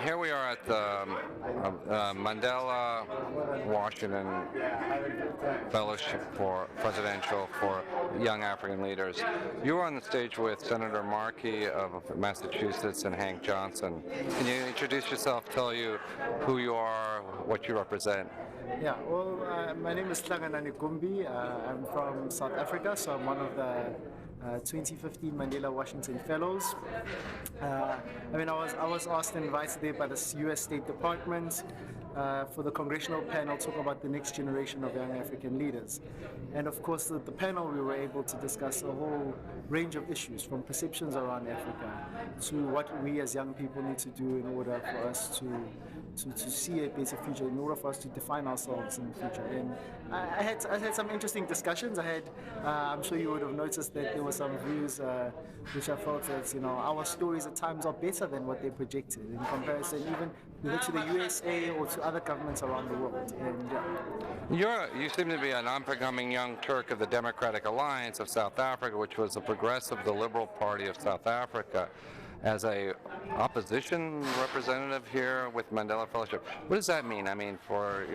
Here we are at the Mandela Washington Fellowship for Presidential for Young African Leaders. You were on the stage with Senator Markey of Massachusetts and Hank Johnson. Can you introduce yourself, tell you who you are, what you represent? Yeah, well, my name is Hlaganani Gumbi. I'm from South Africa, so I'm one of the 2015 Mandela Washington Fellows. I was asked and invited there by the U.S. State Department for the congressional panel to talk about the next generation of young African leaders. And of course, the panel, we were able to discuss a whole range of issues, from perceptions around Africa to what we as young people need to do in order for us to see a better future, in order for us to define ourselves in the future. And I had some interesting discussions. I'm sure you would have noticed that there were some views which I felt that our stories at times are better than what they projected in comparison, even to the USA or to other governments around the world. And you seem to be an up-and-coming young Turk of the Democratic Alliance of South Africa, which was the progressive, the Liberal Party of South Africa. As a opposition representative here with Mandela Fellowship, what does that mean? I mean, for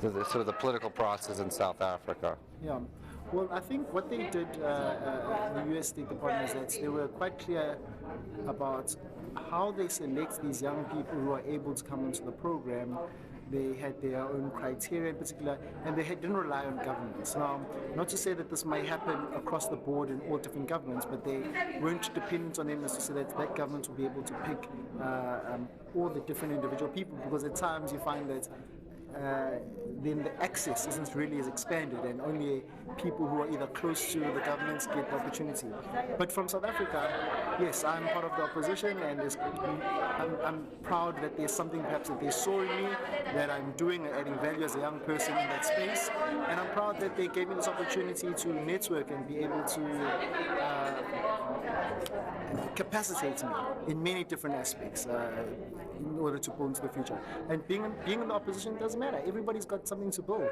the sort of the political process in South Africa. Yeah. Well, I think what they did, the U.S. State Department, is that they were quite clear about how they select these young people who are able to come into the program. They had their own criteria in particular, and they didn't rely on governments. Now, not to say that this might happen across the board in all different governments, but they weren't dependent on them as to say that that government will be able to pick all the different individual people, because at times you find that then the access isn't really as expanded, and only people who are either close to the governments get the opportunity. But from South Africa, yes, I'm part of the opposition, and I'm proud that there's something perhaps that they saw in me that I'm doing and adding value as a young person in that space, and I'm proud that they gave me this opportunity to network and be able to capacitate me in many different aspects in order to build into the future. And being in the opposition doesn't matter. Everybody's got something to build.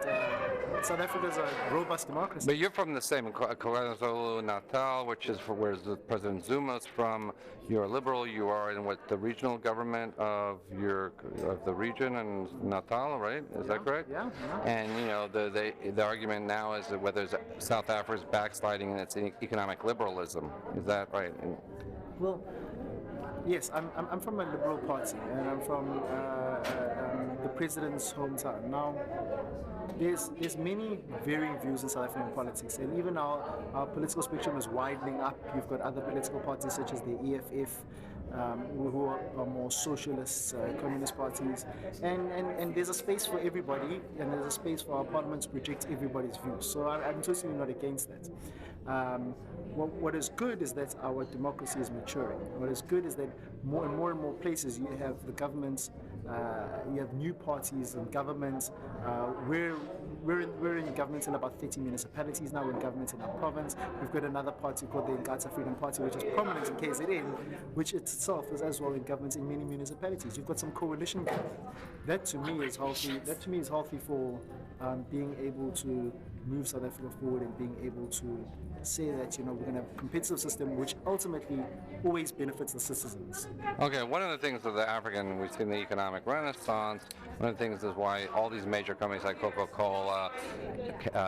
South Africa is a robust democracy. But you're from the same Kwazulu-Natal, which is where President Zuma's from. You're a liberal. You are in the regional government of the region and Natal, right? Is that correct? Yeah. And the argument now is that whether South Africa is backsliding in its economic liberalism. Is that right? Well, yes, I'm from a liberal party, and I'm from the president's hometown. Now, there's many varying views in South African politics, and even our political spectrum is widening up. You've got other political parties such as the EFF, who are more socialist, communist parties, and there's a space for everybody, and there's a space for our parliament to project everybody's views. So I'm totally not against that. What is good is that our democracy is maturing. What is good is that more and more places you have the governments, you have new parties in government. We're in government in about 30 municipalities now. We're in government in our province. We've got another party called the Inkatha Freedom Party, which is prominent in KZN, which itself is as well in government in many municipalities. You've got some coalition government. That to me is healthy. That to me is healthy for being able to move South Africa forward and being able to say that we're going to have a competitive system which ultimately always benefits the citizens. Okay, one of the things of the African, we've seen the economic renaissance. One of the things is why all these major companies like Coca-Cola,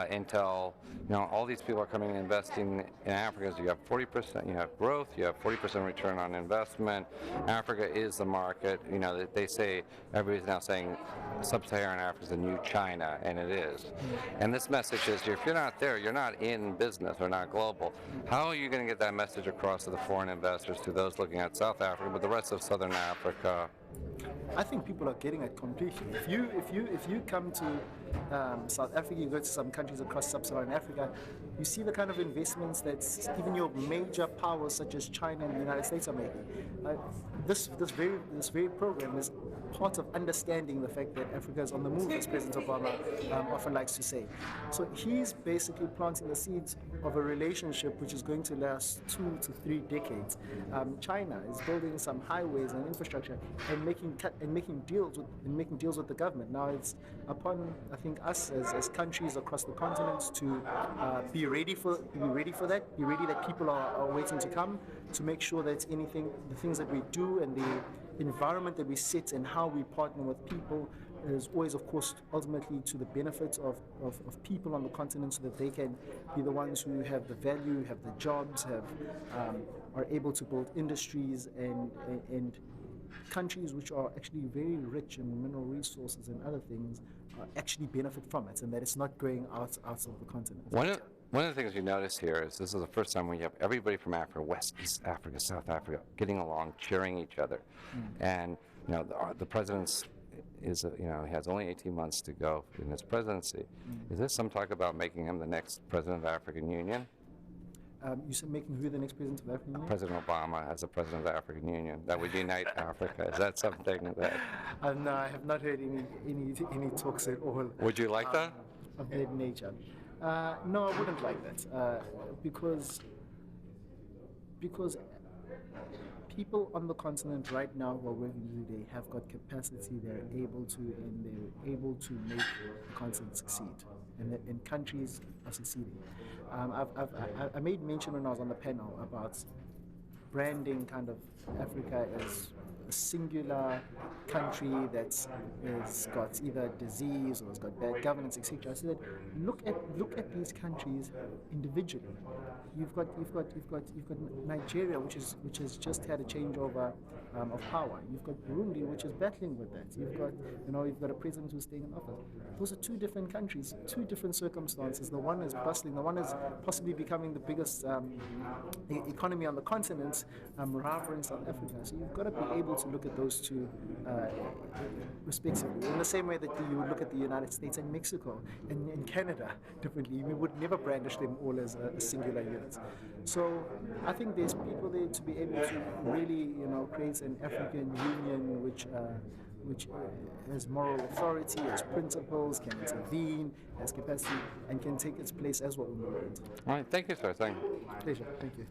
Intel, all these people are coming and investing in Africa. So you have 40%, you have growth, you have 40% return on investment. Africa is the market. They say, everybody's now saying sub-Saharan Africa is the new China, and it is. And this message is, if you're not there, you're not in business or not global. How are you going to get that message across to the foreign investors, to those looking at South Africa, but the rest of Southern Africa? I think people are getting it completely. If you come to South Africa, you go to some countries across sub-Saharan Africa, you see the kind of investments that even your major powers such as China and the United States are making. This very program is part of understanding the fact that Africa is on the move, as President Obama often likes to say. So he's basically planting the seeds of a relationship which is going to last 2 to 3 decades. China is building some highways and infrastructure and making deals with the government. Now it's upon, I think, us as countries across the continent to be ready for that. Be ready that people are waiting to come. to make sure that the things that we do and the environment that we set and how we partner with people is always, of course, ultimately to the benefit of people on the continent, so that they can be the ones who have the value, have the jobs, are able to build industries and countries which are actually very rich in mineral resources and other things actually benefit from it, and that it's not going out of the continent. One of the things you notice here is this is the first time we have everybody from Africa, West, East Africa, South Africa, getting along, cheering each other. And the president's he has only 18 months to go in his presidency. Is there some talk about making him the next president of the African Union? You said making who the next president of the African Union? President Obama as the president of the African Union. That would unite Africa. Is that something that... No, I have not heard any talks at all. Would you like that? Of that nature. No, I wouldn't like that, because people on the continent right now who are working today have got capacity, they're able to make the continent succeed, and countries are succeeding. I made mention when I was on the panel about branding kind of Africa as a singular country that's got either disease or has got bad governance, etc. I said, look at these countries individually. You've got Nigeria, which has just had a changeover of power. You've got Burundi, which is battling with that. You've got a president who's staying in office. Those are two different countries, two different circumstances. The one is bustling. The one is possibly becoming the biggest economy on the continent, rivaling South Africa. So you've got to be able to look at those two respectively. In the same way that you would look at the United States and Mexico and Canada differently. We would never brandish them all as a singular unit. So I think there's people there to be able to really, create an African Union which has moral authority, has principles, can intervene, has capacity, and can take its place as what we want. All right, thank you, sir. Thank you. Pleasure. Thank you.